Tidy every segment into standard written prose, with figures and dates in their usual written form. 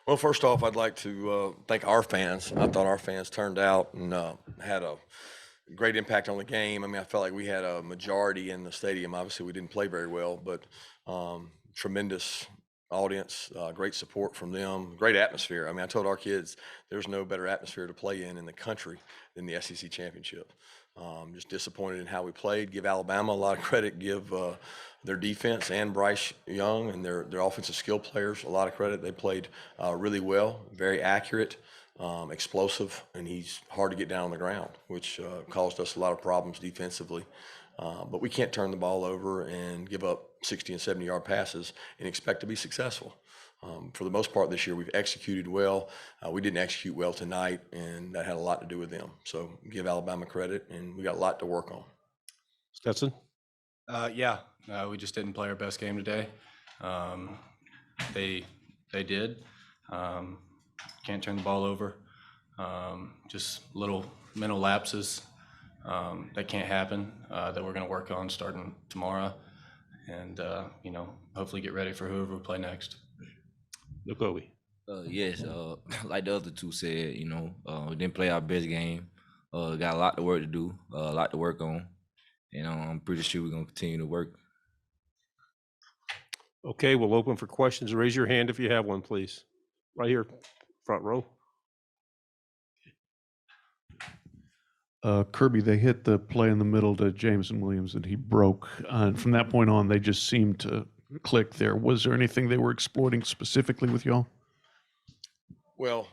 Well, first off, I'd like to thank our fans. I thought our fans turned out and had a great impact on the game. I mean, I felt like we had a majority in the stadium. Obviously, we didn't play very well, but tremendous audience, great support from them, great atmosphere. I mean, I told our kids there's no better atmosphere to play in the country than the SEC championship. Just disappointed in how we played. Give Alabama a lot of credit. Give their defense and Bryce Young and their offensive skill players a lot of credit. They played really well, very accurate, explosive, and he's hard to get down on the ground, which caused us a lot of problems defensively. But we can't turn the ball over and give up 60 and 70-yard passes and expect to be successful. For the most part this year, we've executed well. We didn't execute well tonight, and that had a lot to do with them. So give Alabama credit, and we got a lot to work on. Stetson? Yeah, we just didn't play our best game today. They did. Can't turn the ball over. Just little mental lapses that can't happen that we're going to work on starting tomorrow, and hopefully get ready for whoever we play next. Nakobe? Yes, like the other two said, we didn't play our best game. Got a lot of work to do, a lot to work on, and I'm pretty sure we're gonna continue to work. Okay, we'll open for questions. Raise your hand if you have one, please. Right here, front row. Kirby, they hit the play in the middle to Jameson Williams and he broke. And from that point on, they just seemed to click there. Was there anything they were exploiting specifically with y'all? Well,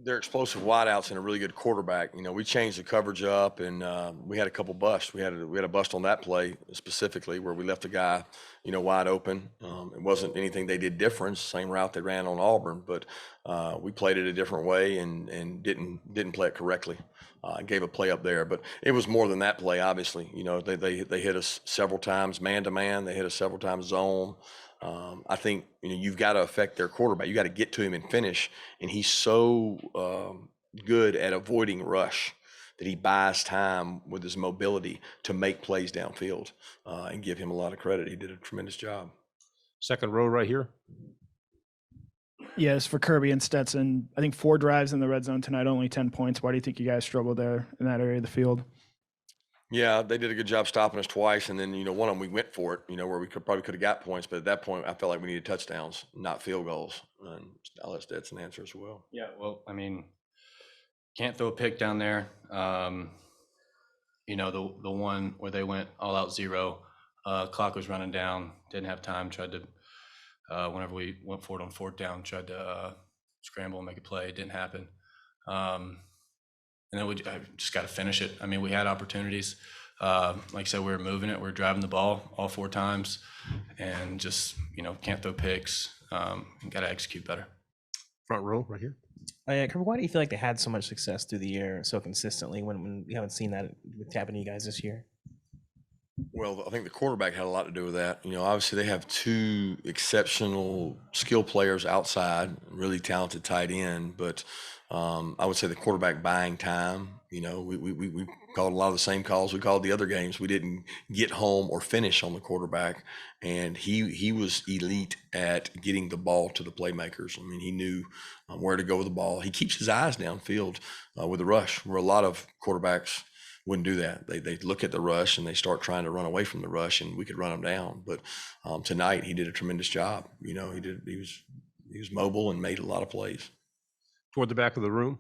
they're explosive wideouts and a really good quarterback. We changed the coverage up, and we had a couple busts. We had a bust on that play specifically where we left the guy, wide open. It wasn't anything they did different, same route they ran on Auburn, but we played it a different way and didn't play it correctly. Gave a play up there, but it was more than that play. Obviously, they hit us several times man to man. They hit us several times zone. I think you've got to affect their quarterback. You got to get to him and finish, and he's so good at avoiding rush that he buys time with his mobility to make plays downfield, and give him a lot of credit. He did a tremendous job. Second row right here. Yes, for Kirby and Stetson. I think 4 drives in the red zone tonight, only 10 points. Why do you think you guys struggled there in that area of the field? Yeah, they did a good job stopping us twice, and then one of them we went for it, where we probably could have got points, but at that point I felt like we needed touchdowns, not field goals. And I'll let Stetson answer as well. Yeah, well, I mean, can't throw a pick down there. The one where they went all out zero, clock was running down, didn't have time. Tried to whenever we went for it on 4th down, tried to scramble and make a play. It didn't happen. And then I just got to finish it. I mean, we had opportunities. Like I said, we were moving it. We were driving the ball all 4 times, and just can't throw picks. Got to execute better. Front row right here. Yeah, Kirby, why do you feel like they had so much success through the year so consistently when we haven't seen that happen to you guys this year? Well, I think the quarterback had a lot to do with that. Obviously they have 2 exceptional skill players outside, really talented tight end, but I would say the quarterback buying time. We called a lot of the same calls we called the other games. We didn't get home or finish on the quarterback, and he was elite at getting the ball to the playmakers. I mean, he knew where to go with the ball. He keeps his eyes downfield with the rush, where a lot of quarterbacks wouldn't do that. They look at the rush and they start trying to run away from the rush, and we could run them down. But tonight he did a tremendous job. He was mobile and made a lot of plays. Toward the back of the room.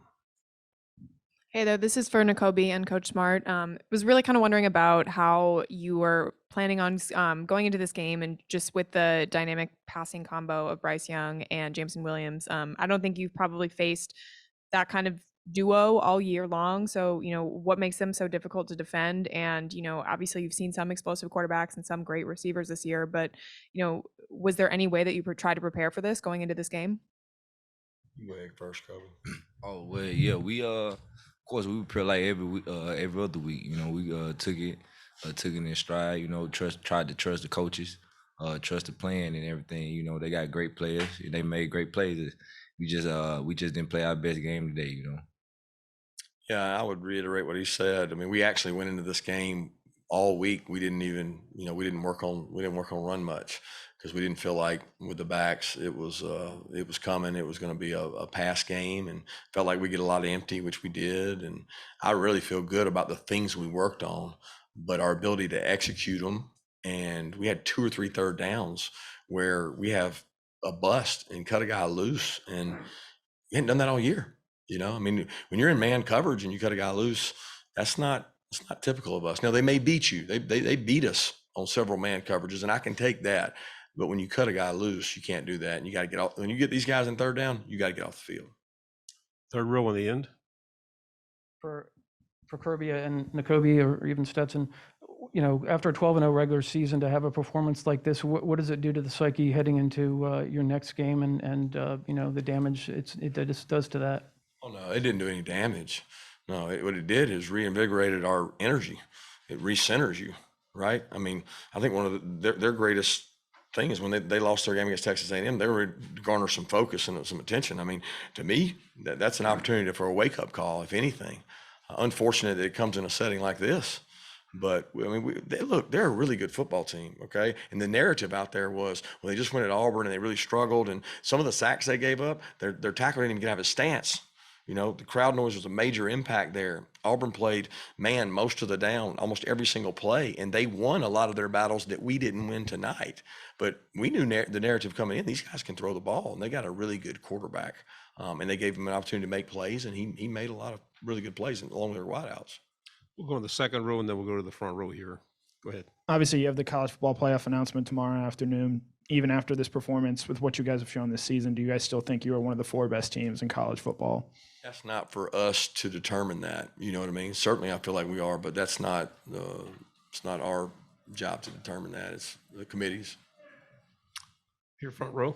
Hey there, this is for Nakobe and Coach Smart. Was really kind of wondering about how you were planning on going into this game, and just with the dynamic passing combo of Bryce Young and Jameson Williams. I don't think you've probably faced that kind of duo all year long. So, what makes them so difficult to defend? And, obviously you've seen some explosive quarterbacks and some great receivers this year, but, was there any way that you try to prepare for this going into this game? Go ahead first, Kobe. Oh well, yeah, we of course we prepare like every week, every other week. We took it in stride. Tried to trust the coaches, trust the plan and everything. They got great players. They made great plays. We just didn't play our best game today. Yeah, I would reiterate what he said. I mean, we actually went into this game all week. We didn't even, we didn't work on run much, because we didn't feel like with the backs it was coming. It was going to be a pass game, and felt like we get a lot of empty, which we did. And I really feel good about the things we worked on, but our ability to execute them. And we had 2 or 3 third downs where we have a bust and cut a guy loose, and we hadn't done that all year. I mean, when you're in man coverage and you cut a guy loose, it's not typical of us. Now they may beat you. They beat us on several man coverages, and I can take that. But when you cut a guy loose, you can't do that. And you got to get off. When you get these guys in third down, you got to get off the field. Third row on the end. For Kirby and Nakobe or even Stetson, after a 12-0 regular season, to have a performance like this, what does it do to the psyche heading into your next game and the damage it just does to that? Oh no, it didn't do any damage. No, what it did is reinvigorated our energy. It recenters you, right? I mean, I think one of their greatest thing is when they lost their game against Texas A&M, they were garner some focus and some attention. I mean, to me, that's an opportunity for a wake-up call, if anything. Unfortunate that it comes in a setting like this. But I mean, they're a really good football team, okay? And the narrative out there was, well, they just went at Auburn and they really struggled. And some of the sacks they gave up, their tackler didn't even get out of his stance. The crowd noise was a major impact there. Auburn played man most of the down, almost every single play, and they won a lot of their battles that we didn't win tonight. But we knew the narrative coming in, these guys can throw the ball, and they got a really good quarterback. And they gave him an opportunity to make plays, and he made a lot of really good plays along with their wideouts. We'll go in the second row, and then we'll go to the front row here. Go ahead. Obviously, you have the college football playoff announcement tomorrow afternoon. Even after this performance, with what you guys have shown this season, do you guys still think you are one of the 4 best teams in college football? That's not for us to determine that. You know what I mean? Certainly, I feel like we are, but that's not it's not our job to determine that. It's the committee's. Here, front row.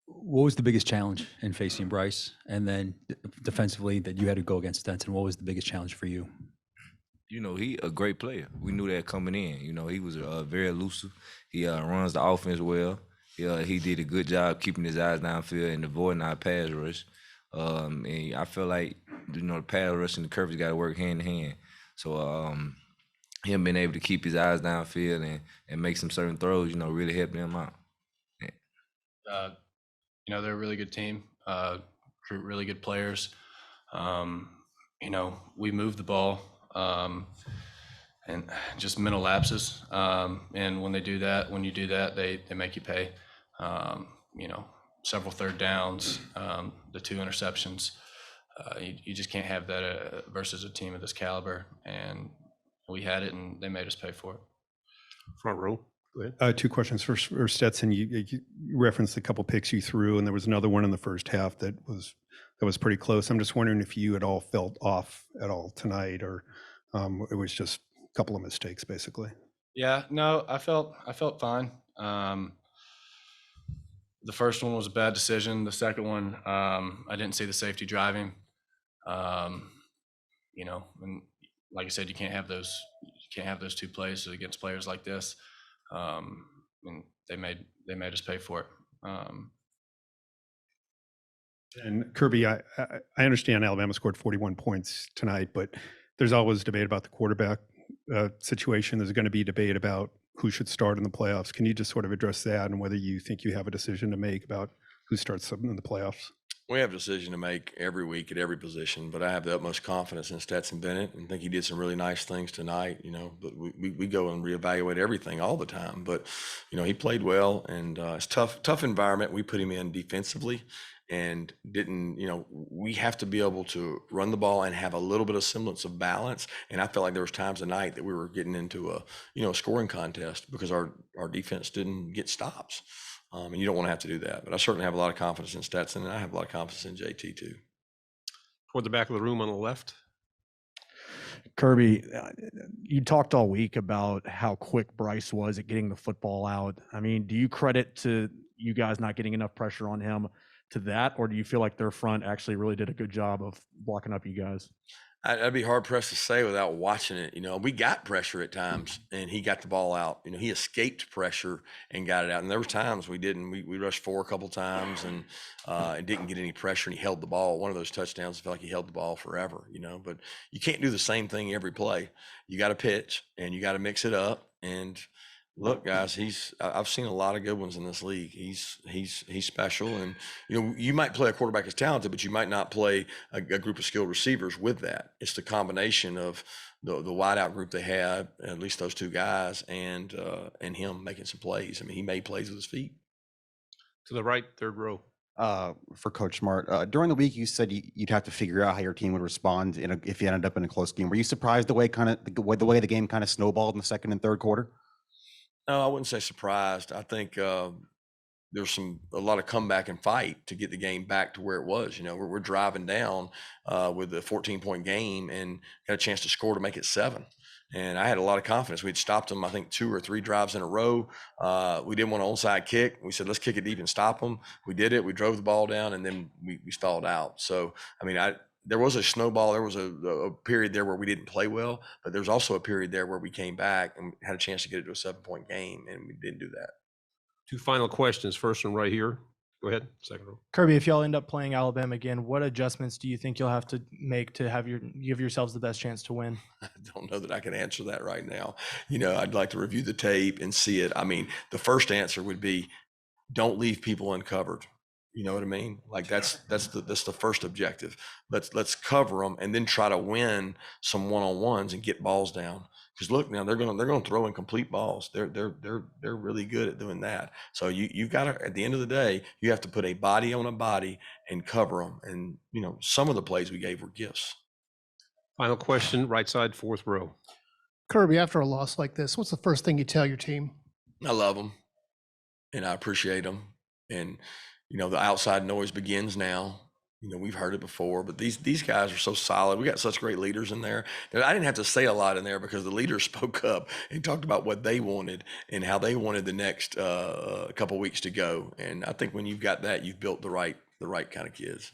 What was the biggest challenge in facing Bryce? And then defensively that you had to go against Stetson, what was the biggest challenge for you? He a great player. We knew that coming in. He was very elusive. He runs the offense well. He did a good job keeping his eyes downfield and avoiding our pass rush. And I feel like, the pass rush and the coverage got to work hand in hand. So him being able to keep his eyes downfield and make some certain throws, really helped him out. They're a really good team, recruit really good players. We move the ball. And just mental lapses. And when you do that, they make you pay. Several third downs, the 2 interceptions. You just can't have that versus a team of this caliber. And we had it, and they made us pay for it. Front row. Go ahead. 2 questions for Stetson. You referenced a couple picks you threw, and there was another one in the first half that was pretty close. I'm just wondering if you at all felt off at all tonight, or it was just a couple of mistakes, basically. Yeah, no, I felt fine. The first one was a bad decision. The second one, I didn't see the safety driving. And like I said, you can't have those 2 plays against players like this. And they made us pay for it. And Kirby, I understand Alabama scored 41 points tonight, but there's always debate about the quarterback situation. There's going to be debate about who should start in the playoffs. Can you just sort of address that and whether you think you have a decision to make about who starts in the playoffs? We have a decision to make every week at every position, but I have the utmost confidence in Stetson Bennett and think he did some really nice things tonight, but we go and reevaluate everything all the time. But, he played well, and it's tough environment we put him in defensively, and didn't, we have to be able to run the ball and have a little bit of semblance of balance. And I felt like there was times tonight that we were getting into a scoring contest because our defense didn't get stops. And you don't want to have to do that. But I certainly have a lot of confidence in Stetson, and I have a lot of confidence in JT too. Toward the back of the room on the left. Kirby, you talked all week about how quick Bryce was at getting the football out. I mean, do you credit to you guys not getting enough pressure on him to that, or do you feel like their front actually really did a good job of blocking up you guys? I'd be hard pressed to say without watching it. We got pressure at times, and he got the ball out. He escaped pressure and got it out. And there were times we didn't. We rushed 4 a couple times and didn't get any pressure, and he held the ball. One of those touchdowns, I felt like he held the ball forever. But you can't do the same thing every play. You got to pitch, and you got to mix it up. And Look, guys, I've seen a lot of good ones in this league. He's special, and you might play a quarterback that's talented, but you might not play a group of skilled receivers with that. It's the combination of the wideout group they had, at least those two guys, and him making some plays. I mean, he made plays with his feet. To the right, third row. For Coach Smart, during the week you said you'd have to figure out how your team would respond if you ended up in a close game. Were you surprised the way the game kind of snowballed in the second and third quarter? No, I wouldn't say surprised. I think there's a lot of comeback and fight to get the game back to where it was. We're driving down with a 14-point game and got a chance to score to make it 7. And I had a lot of confidence. We'd stopped them, I think, 2 or 3 drives in a row. We didn't want an onside kick. We said, let's kick it deep and stop them. We did it. We drove the ball down, and then we stalled out. So, I mean, there was a snowball. There was a period there where we didn't play well, but there's also a period there where we came back and had a chance to get it to a 7-point game, and we didn't do that. 2 final questions. First one right here. Go ahead, second row. Kirby, if y'all end up playing Alabama again, what adjustments do you think you'll have to make to give yourselves the best chance to win? I don't know that I can answer that right now. I'd like to review the tape and see it. I mean, the first answer would be, don't leave people uncovered. You know what I mean? Like that's the first objective. Let's cover them and then try to win some one-on-ones and get balls down. Because look, now they're gonna throw incomplete balls. They're really good at doing that. So you've got to, at the end of the day, you have to put a body on a body and cover them. And some of the plays we gave were gifts. Final question, right side, fourth row. Kirby, after a loss like this, what's the first thing you tell your team? I love them, and I appreciate them. And the outside noise begins now. We've heard it before, but these guys are so solid. We got such great leaders in there. I didn't have to say a lot in there because the leaders spoke up and talked about what they wanted and how they wanted the next couple weeks to go. And I think when you've got that, you've built the right kind of kids.